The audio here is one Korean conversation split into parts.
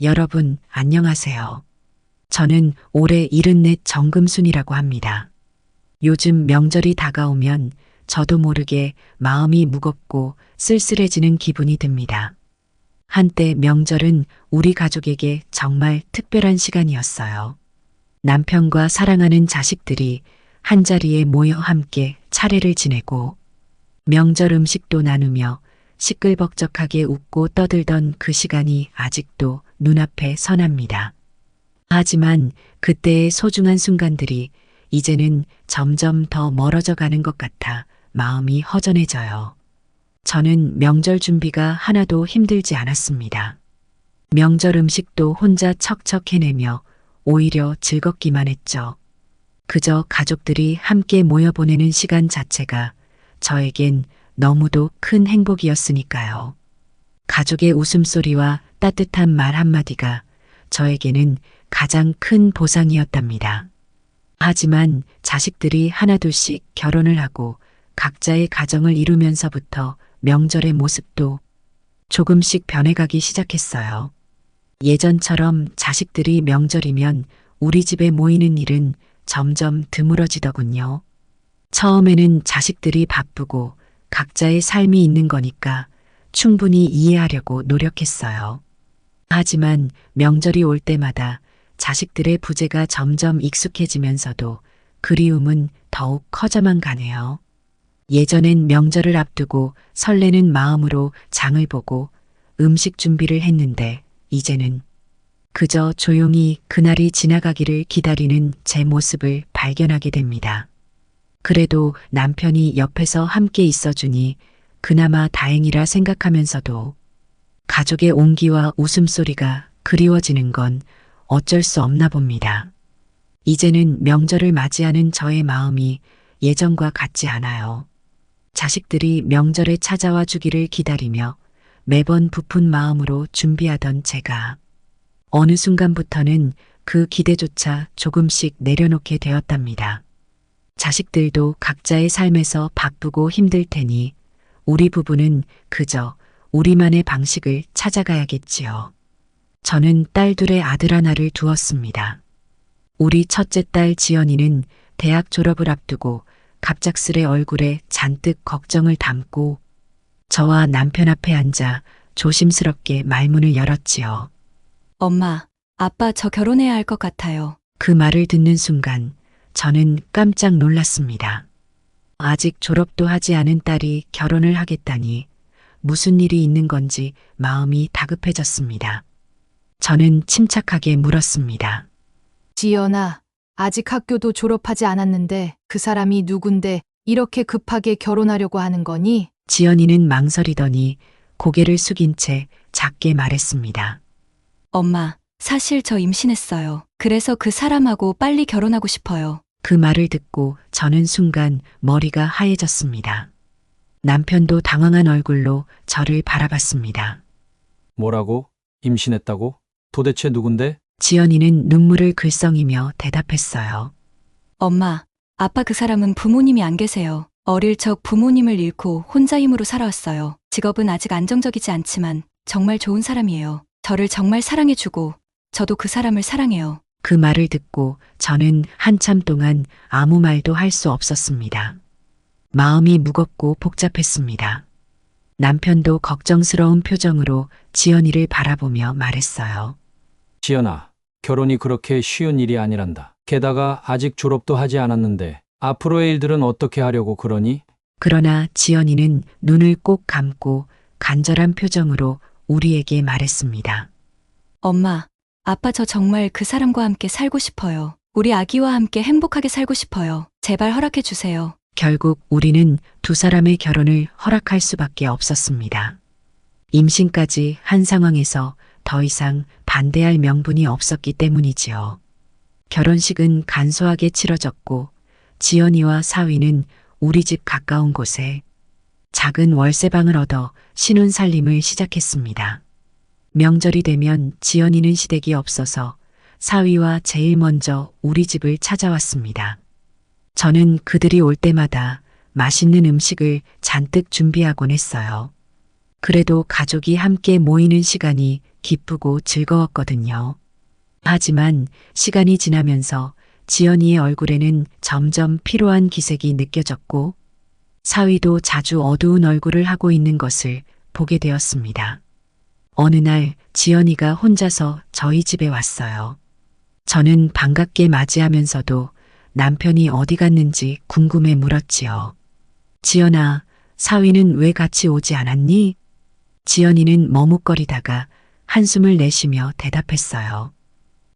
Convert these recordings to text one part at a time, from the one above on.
여러분, 안녕하세요. 저는 올해 74 정금순이라고 합니다. 요즘 명절이 다가오면 저도 모르게 마음이 무겁고 쓸쓸해지는 기분이 듭니다. 한때 명절은 우리 가족에게 정말 특별한 시간이었어요. 남편과 사랑하는 자식들이 한자리에 모여 함께 차례를 지내고 명절 음식도 나누며 시끌벅적하게 웃고 떠들던 그 시간이 아직도 눈앞에 선합니다. 하지만 그때의 소중한 순간들이 이제는 점점 더 멀어져 가는 것 같아 마음이 허전해져요. 저는 명절 준비가 하나도 힘들지 않았습니다. 명절 음식도 혼자 척척 해내며 오히려 즐겁기만 했죠. 그저 가족들이 함께 모여 보내는 시간 자체가 저에겐 너무도 큰 행복이었으니까요. 가족의 웃음소리와 따뜻한 말 한마디가 저에게는 가장 큰 보상이었답니다. 하지만 자식들이 하나둘씩 결혼을 하고 각자의 가정을 이루면서부터 명절의 모습도 조금씩 변해가기 시작했어요. 예전처럼 자식들이 명절이면 우리 집에 모이는 일은 점점 드물어지더군요. 처음에는 자식들이 바쁘고 각자의 삶이 있는 거니까 충분히 이해하려고 노력했어요. 하지만 명절이 올 때마다 자식들의 부재가 점점 익숙해지면서도 그리움은 더욱 커져만 가네요. 예전엔 명절을 앞두고 설레는 마음으로 장을 보고 음식 준비를 했는데 이제는 그저 조용히 그날이 지나가기를 기다리는 제 모습을 발견하게 됩니다. 그래도 남편이 옆에서 함께 있어주니 그나마 다행이라 생각하면서도 가족의 온기와 웃음소리가 그리워지는 건 어쩔 수 없나 봅니다. 이제는 명절을 맞이하는 저의 마음이 예전과 같지 않아요. 자식들이 명절에 찾아와 주기를 기다리며 매번 부푼 마음으로 준비하던 제가 어느 순간부터는 그 기대조차 조금씩 내려놓게 되었답니다. 자식들도 각자의 삶에서 바쁘고 힘들 테니 우리 부부는 그저 우리만의 방식을 찾아가야겠지요. 저는 딸 둘의 아들 하나를 두었습니다. 우리 첫째 딸 지연이는 대학 졸업을 앞두고 갑작스레 얼굴에 잔뜩 걱정을 담고 저와 남편 앞에 앉아 조심스럽게 말문을 열었지요. 엄마, 아빠 저 결혼해야 할 것 같아요. 그 말을 듣는 순간 저는 깜짝 놀랐습니다. 아직 졸업도 하지 않은 딸이 결혼을 하겠다니 무슨 일이 있는 건지 마음이 다급해졌습니다. 저는 침착하게 물었습니다. 지연아, 아직 학교도 졸업하지 않았는데 그 사람이 누군데 이렇게 급하게 결혼하려고 하는 거니? 지연이는 망설이더니 고개를 숙인 채 작게 말했습니다. 엄마, 사실 저 임신했어요. 그래서 그 사람하고 빨리 결혼하고 싶어요. 그 말을 듣고 저는 순간 머리가 하얘졌습니다. 남편도 당황한 얼굴로 저를 바라봤습니다. 뭐라고? 임신했다고? 도대체 누군데? 지연이는 눈물을 글썽이며 대답했어요. 엄마, 아빠 그 사람은 부모님이 안 계세요. 어릴 적 부모님을 잃고 혼자 힘으로 살아왔어요. 직업은 아직 안정적이지 않지만 정말 좋은 사람이에요. 저를 정말 사랑해주고 저도 그 사람을 사랑해요. 그 말을 듣고 저는 한참 동안 아무 말도 할 수 없었습니다. 마음이 무겁고 복잡했습니다. 남편도 걱정스러운 표정으로 지연이를 바라보며 말했어요. 지연아, 결혼이 그렇게 쉬운 일이 아니란다. 게다가 아직 졸업도 하지 않았는데 앞으로의 일들은 어떻게 하려고 그러니? 그러나 지연이는 눈을 꼭 감고 간절한 표정으로 우리에게 말했습니다. 엄마, 아빠 저 정말 그 사람과 함께 살고 싶어요. 우리 아기와 함께 행복하게 살고 싶어요. 제발 허락해 주세요. 결국 우리는 두 사람의 결혼을 허락할 수밖에 없었습니다. 임신까지 한 상황에서 더 이상 반대할 명분이 없었기 때문이지요. 결혼식은 간소하게 치러졌고 지연이와 사위는 우리 집 가까운 곳에 작은 월세방을 얻어 신혼살림을 시작했습니다. 명절이 되면 지연이는 시댁이 없어서 사위와 제일 먼저 우리 집을 찾아왔습니다. 저는 그들이 올 때마다 맛있는 음식을 잔뜩 준비하곤 했어요. 그래도 가족이 함께 모이는 시간이 기쁘고 즐거웠거든요. 하지만 시간이 지나면서 지연이의 얼굴에는 점점 피로한 기색이 느껴졌고 사위도 자주 어두운 얼굴을 하고 있는 것을 보게 되었습니다. 어느 날 지연이가 혼자서 저희 집에 왔어요. 저는 반갑게 맞이하면서도 남편이 어디 갔는지 궁금해 물었지요. 지연아, 사위는 왜 같이 오지 않았니? 지연이는 머뭇거리다가 한숨을 내쉬며 대답했어요.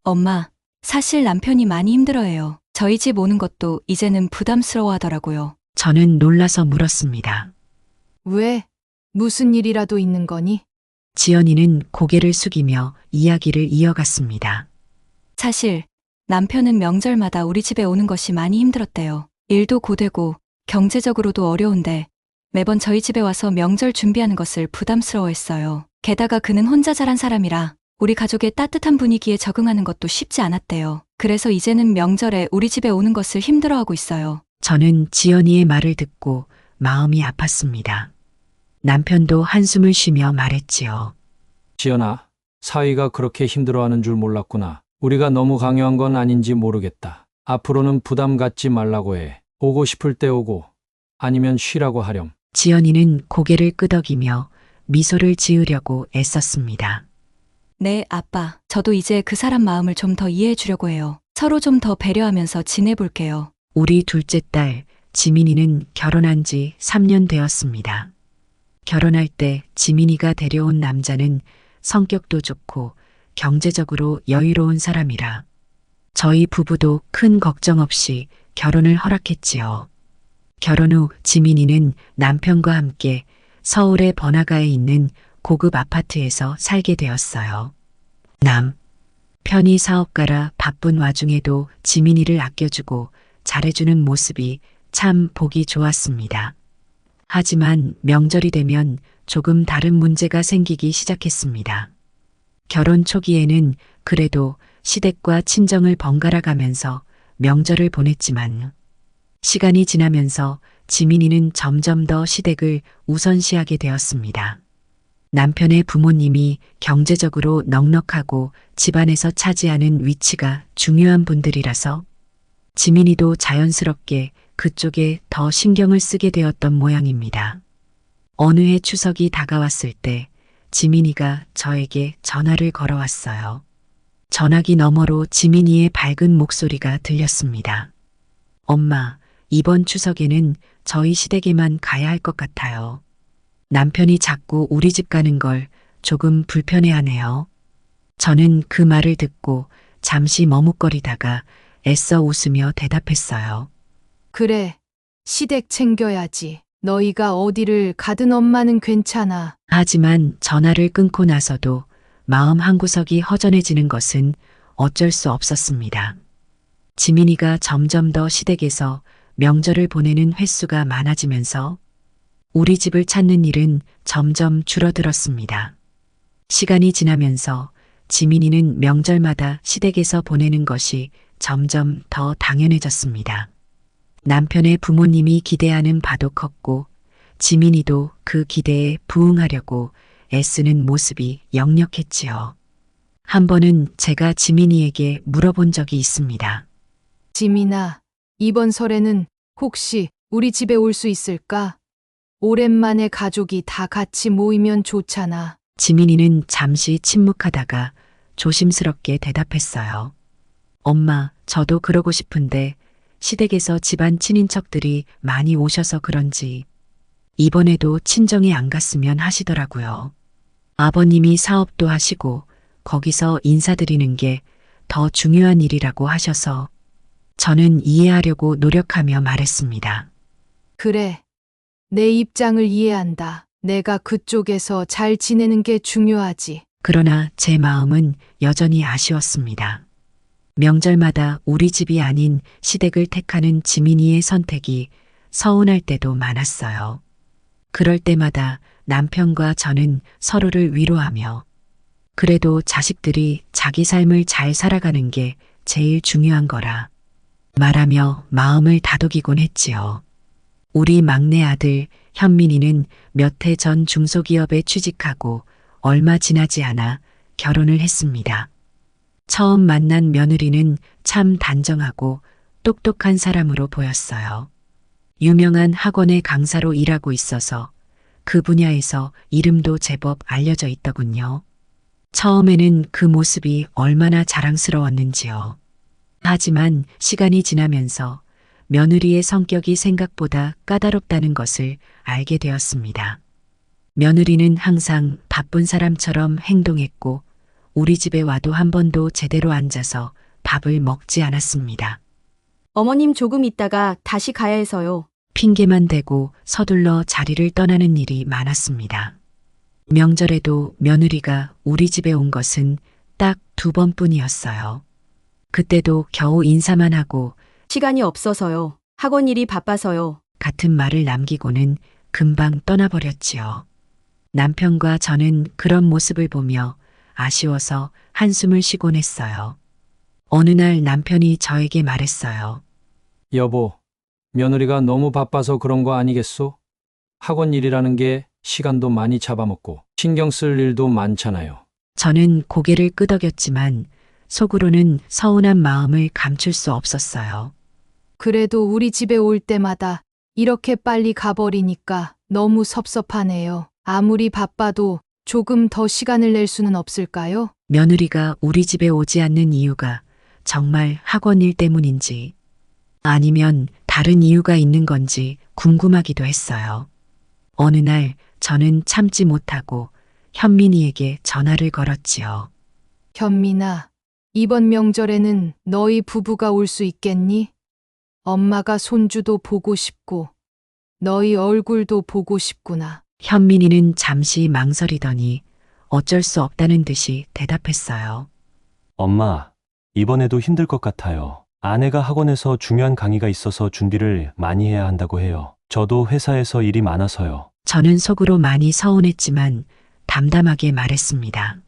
엄마, 사실 남편이 많이 힘들어해요. 저희 집 오는 것도 이제는 부담스러워 하더라고요. 저는 놀라서 물었습니다. 왜? 무슨 일이라도 있는 거니? 지연이는 고개를 숙이며 이야기를 이어갔습니다. 사실 남편은 명절마다 우리 집에 오는 것이 많이 힘들었대요. 일도 고되고 경제적으로도 어려운데 매번 저희 집에 와서 명절 준비하는 것을 부담스러워했어요. 게다가 그는 혼자 자란 사람이라 우리 가족의 따뜻한 분위기에 적응하는 것도 쉽지 않았대요. 그래서 이제는 명절에 우리 집에 오는 것을 힘들어하고 있어요. 저는 지연이의 말을 듣고 마음이 아팠습니다. 남편도 한숨을 쉬며 말했지요. 지연아, 사위가 그렇게 힘들어하는 줄 몰랐구나. 우리가 너무 강요한 건 아닌지 모르겠다. 앞으로는 부담 갖지 말라고 해. 오고 싶을 때 오고 아니면 쉬라고 하렴. 지연이는 고개를 끄덕이며 미소를 지으려고 애썼습니다. 네, 아빠. 저도 이제 그 사람 마음을 좀 더 이해해 주려고 해요. 서로 좀 더 배려하면서 지내볼게요. 우리 둘째 딸 지민이는 결혼한 지 3년 되었습니다. 결혼할 때 지민이가 데려온 남자는 성격도 좋고 경제적으로 여유로운 사람이라 저희 부부도 큰 걱정 없이 결혼을 허락했지요. 결혼 후 지민이는 남편과 함께 서울의 번화가에 있는 고급 아파트에서 살게 되었어요. 남편이 사업가라 바쁜 와중에도 지민이를 아껴주고 잘해주는 모습이 참 보기 좋았습니다. 하지만 명절이 되면 조금 다른 문제가 생기기 시작했습니다. 결혼 초기에는 그래도 시댁과 친정을 번갈아 가면서 명절을 보냈지만 시간이 지나면서 지민이는 점점 더 시댁을 우선시하게 되었습니다. 남편의 부모님이 경제적으로 넉넉하고 집안에서 차지하는 위치가 중요한 분들이라서 지민이도 자연스럽게 그쪽에 더 신경을 쓰게 되었던 모양입니다. 어느 해 추석이 다가왔을 때 지민이가 저에게 전화를 걸어왔어요. 전화기 너머로 지민이의 밝은 목소리가 들렸습니다. 엄마, 이번 추석에는 저희 시댁에만 가야 할 것 같아요. 남편이 자꾸 우리 집 가는 걸 조금 불편해하네요. 저는 그 말을 듣고 잠시 머뭇거리다가 애써 웃으며 대답했어요. 그래, 시댁 챙겨야지. 너희가 어디를 가든 엄마는 괜찮아. 하지만 전화를 끊고 나서도 마음 한구석이 허전해지는 것은 어쩔 수 없었습니다. 지민이가 점점 더 시댁에서 명절을 보내는 횟수가 많아지면서 우리 집을 찾는 일은 점점 줄어들었습니다. 시간이 지나면서 지민이는 명절마다 시댁에서 보내는 것이 점점 더 당연해졌습니다. 남편의 부모님이 기대하는 바도 컸고 지민이도 그 기대에 부응하려고 애쓰는 모습이 역력했지요. 한 번은 제가 지민이에게 물어본 적이 있습니다. 지민아, 이번 설에는 혹시 우리 집에 올 수 있을까? 오랜만에 가족이 다 같이 모이면 좋잖아. 지민이는 잠시 침묵하다가 조심스럽게 대답했어요. 엄마, 저도 그러고 싶은데 시댁에서 집안 친인척들이 많이 오셔서 그런지 이번에도 친정에 안 갔으면 하시더라고요. 아버님이 사업도 하시고 거기서 인사드리는 게 더 중요한 일이라고 하셔서 저는 이해하려고 노력하며 말했습니다. 그래, 내 입장을 이해한다. 내가 그쪽에서 잘 지내는 게 중요하지. 그러나 제 마음은 여전히 아쉬웠습니다. 명절마다 우리 집이 아닌 시댁을 택하는 지민이의 선택이 서운할 때도 많았어요. 그럴 때마다 남편과 저는 서로를 위로하며 그래도 자식들이 자기 삶을 잘 살아가는 게 제일 중요한 거라 말하며 마음을 다독이곤 했지요. 우리 막내 아들 현민이는 몇 해 전 중소기업에 취직하고 얼마 지나지 않아 결혼을 했습니다. 처음 만난 며느리는 참 단정하고 똑똑한 사람으로 보였어요. 유명한 학원의 강사로 일하고 있어서 그 분야에서 이름도 제법 알려져 있더군요. 처음에는 그 모습이 얼마나 자랑스러웠는지요. 하지만 시간이 지나면서 며느리의 성격이 생각보다 까다롭다는 것을 알게 되었습니다. 며느리는 항상 바쁜 사람처럼 행동했고 우리 집에 와도 한 번도 제대로 앉아서 밥을 먹지 않았습니다. 어머님 조금 있다가 다시 가야 해서요. 핑계만 대고 서둘러 자리를 떠나는 일이 많았습니다. 명절에도 며느리가 우리 집에 온 것은 딱 2번뿐이었어요. 그때도 겨우 인사만 하고 시간이 없어서요. 학원 일이 바빠서요. 같은 말을 남기고는 금방 떠나버렸지요. 남편과 저는 그런 모습을 보며 아쉬워서 한숨을 쉬곤 했어요. 어느 날 남편이 저에게 말했어요. 여보, 며느리가 너무 바빠서 그런 거 아니겠소? 학원 일이라는 게 시간도 많이 잡아먹고 신경 쓸 일도 많잖아요. 저는 고개를 끄덕였지만 속으로는 서운한 마음을 감출 수 없었어요. 그래도 우리 집에 올 때마다 이렇게 빨리 가버리니까 너무 섭섭하네요. 아무리 바빠도 조금 더 시간을 낼 수는 없을까요? 며느리가 우리 집에 오지 않는 이유가 정말 학원 일 때문인지 아니면 다른 이유가 있는 건지 궁금하기도 했어요. 어느 날 저는 참지 못하고 현민이에게 전화를 걸었지요. 현민아, 이번 명절에는 너희 부부가 올 수 있겠니? 엄마가 손주도 보고 싶고 너희 얼굴도 보고 싶구나. 현민이는 잠시 망설이더니 어쩔 수 없다는 듯이 대답했어요. 엄마, 이번에도 힘들 것 같아요. 아내가 학원에서 중요한 강의가 있어서 준비를 많이 해야 한다고 해요. 저도 회사에서 일이 많아서요. 저는 속으로 많이 서운했지만 담담하게 말했습니다.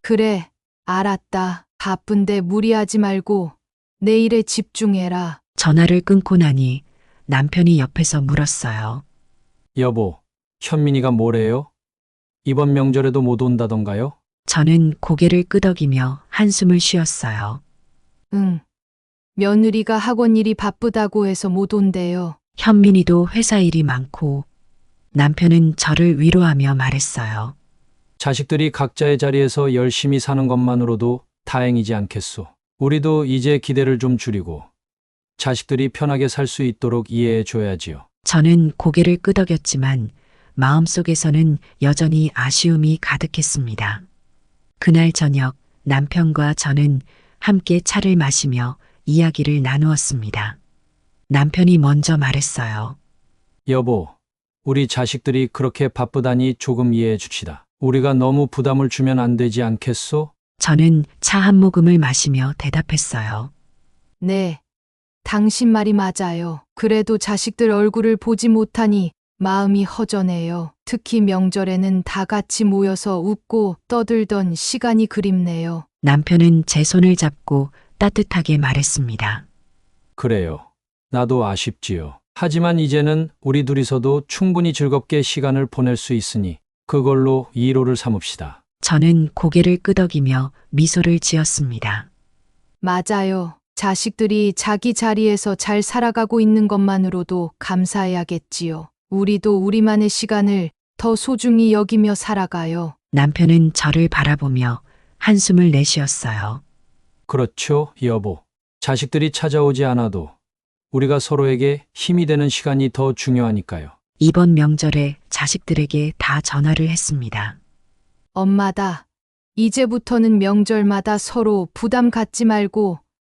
그래, 알았다. 바쁜데 무리하지 말고 내 일에 집중해라. 전화를 끊고 나니 남편이 옆에서 물었어요. 여보, 현민이가 뭐래요? 이번 명절에도 못 온다던가요? 저는 고개를 끄덕이며 한숨을 쉬었어요. 응. 며느리가 학원 일이 바쁘다고 해서 못 온대요. 현민이도 회사 일이 많고 남편은 저를 위로하며 말했어요. 자식들이 각자의 자리에서 열심히 사는 것만으로도 다행이지 않겠소. 우리도 이제 기대를 좀 줄이고 자식들이 편하게 살 수 있도록 이해해 줘야지요. 저는 고개를 끄덕였지만 마음속에서는 여전히 아쉬움이 가득했습니다. 그날 저녁 남편과 저는 함께 차를 마시며 이야기를 나누었습니다. 남편이 먼저 말했어요. 여보, 우리 자식들이 그렇게 바쁘다니 조금 이해해 줍시다. 우리가 너무 부담을 주면 안 되지 않겠소? 저는 차 한 모금을 마시며 대답했어요. 네. 당신 말이 맞아요. 그래도 자식들 얼굴을 보지 못하니 마음이 허전해요. 특히 명절에는 다 같이 모여서 웃고 떠들던 시간이 그립네요. 남편은 제 손을 잡고 따뜻하게 말했습니다. 그래요. 나도 아쉽지요. 하지만 이제는 우리 둘이서도 충분히 즐겁게 시간을 보낼 수 있으니 그걸로 위로를 삼읍시다. 저는 고개를 끄덕이며 미소를 지었습니다. 맞아요. 자식들이 자기 자리에서 잘 살아가고 있는 것만으로도 감사해야겠지요. 우리도 우리만의 시간을 더 소중히 여기며 살아가요. 남편은 저를 바라보며 한숨을 내쉬었어요. 그렇죠, 여보. 자식들이 찾아오지 않아도 우리가 서로에게 힘이 되는 시간이 더 중요하니까요. 이번 명절에 자식들에게 다 전화를 했습니다. 엄마다. 이제부터는 명절마다 서로 부담 갖지 말고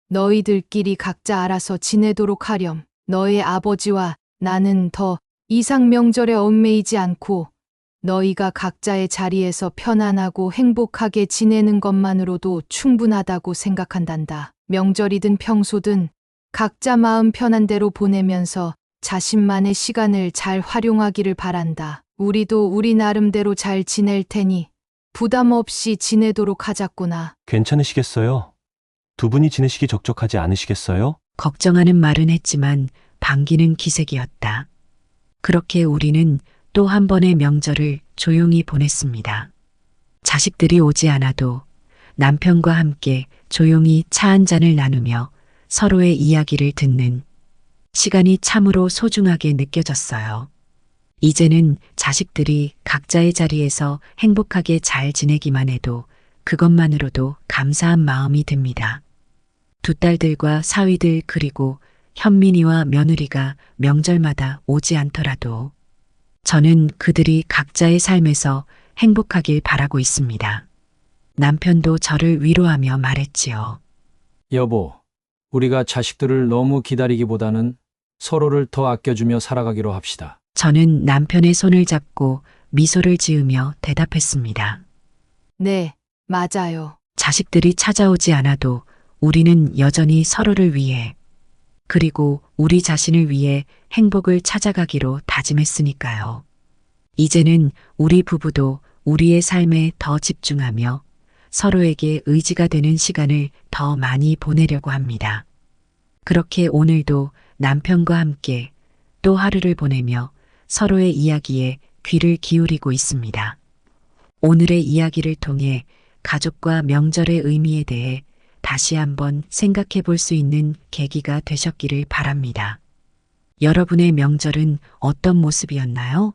너희들끼리 각자 알아서 지내도록 하렴. 너의 아버지와 나는 더 이상 명절에 얽매이지 않고 너희가 각자의 자리에서 편안하고 행복하게 지내는 것만으로도 충분하다고 생각한단다. 명절이든 평소든 각자 마음 편한 대로 보내면서 자신만의 시간을 잘 활용하기를 바란다. 우리도 우리 나름대로 잘 지낼 테니 부담 없이 지내도록 하자꾸나. 괜찮으시겠어요? 두 분이 지내시기 적적하지 않으시겠어요? 걱정하는 말은 했지만 반기는 기색이었다. 그렇게 우리는 또 한 번의 명절을 조용히 보냈습니다. 자식들이 오지 않아도 남편과 함께 조용히 차 한 잔을 나누며 서로의 이야기를 듣는 시간이 참으로 소중하게 느껴졌어요. 이제는 자식들이 각자의 자리에서 행복하게 잘 지내기만 해도 그것만으로도 감사한 마음이 듭니다. 두 딸들과 사위들 그리고 현민이와 며느리가 명절마다 오지 않더라도 저는 그들이 각자의 삶에서 행복하길 바라고 있습니다. 남편도 저를 위로하며 말했지요. 여보, 우리가 자식들을 너무 기다리기보다는 서로를 더 아껴주며 살아가기로 합시다. 저는 남편의 손을 잡고 미소를 지으며 대답했습니다. 네, 맞아요. 자식들이 찾아오지 않아도 우리는 여전히 서로를 위해 그리고 우리 자신을 위해 행복을 찾아가기로 다짐했으니까요. 이제는 우리 부부도 우리의 삶에 더 집중하며 서로에게 의지가 되는 시간을 더 많이 보내려고 합니다. 그렇게 오늘도 남편과 함께 또 하루를 보내며 서로의 이야기에 귀를 기울이고 있습니다. 오늘의 이야기를 통해 가족과 명절의 의미에 대해 다시 한번 생각해 볼 수 있는 계기가 되셨기를 바랍니다. 여러분의 명절은 어떤 모습이었나요?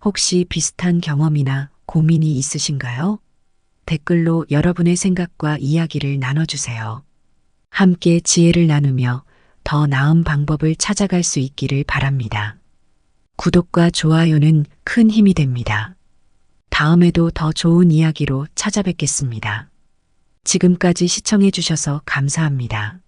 혹시 비슷한 경험이나 고민이 있으신가요? 댓글로 여러분의 생각과 이야기를 나눠주세요. 함께 지혜를 나누며 더 나은 방법을 찾아갈 수 있기를 바랍니다. 구독과 좋아요는 큰 힘이 됩니다. 다음에도 더 좋은 이야기로 찾아뵙겠습니다. 지금까지 시청해 주셔서 감사합니다.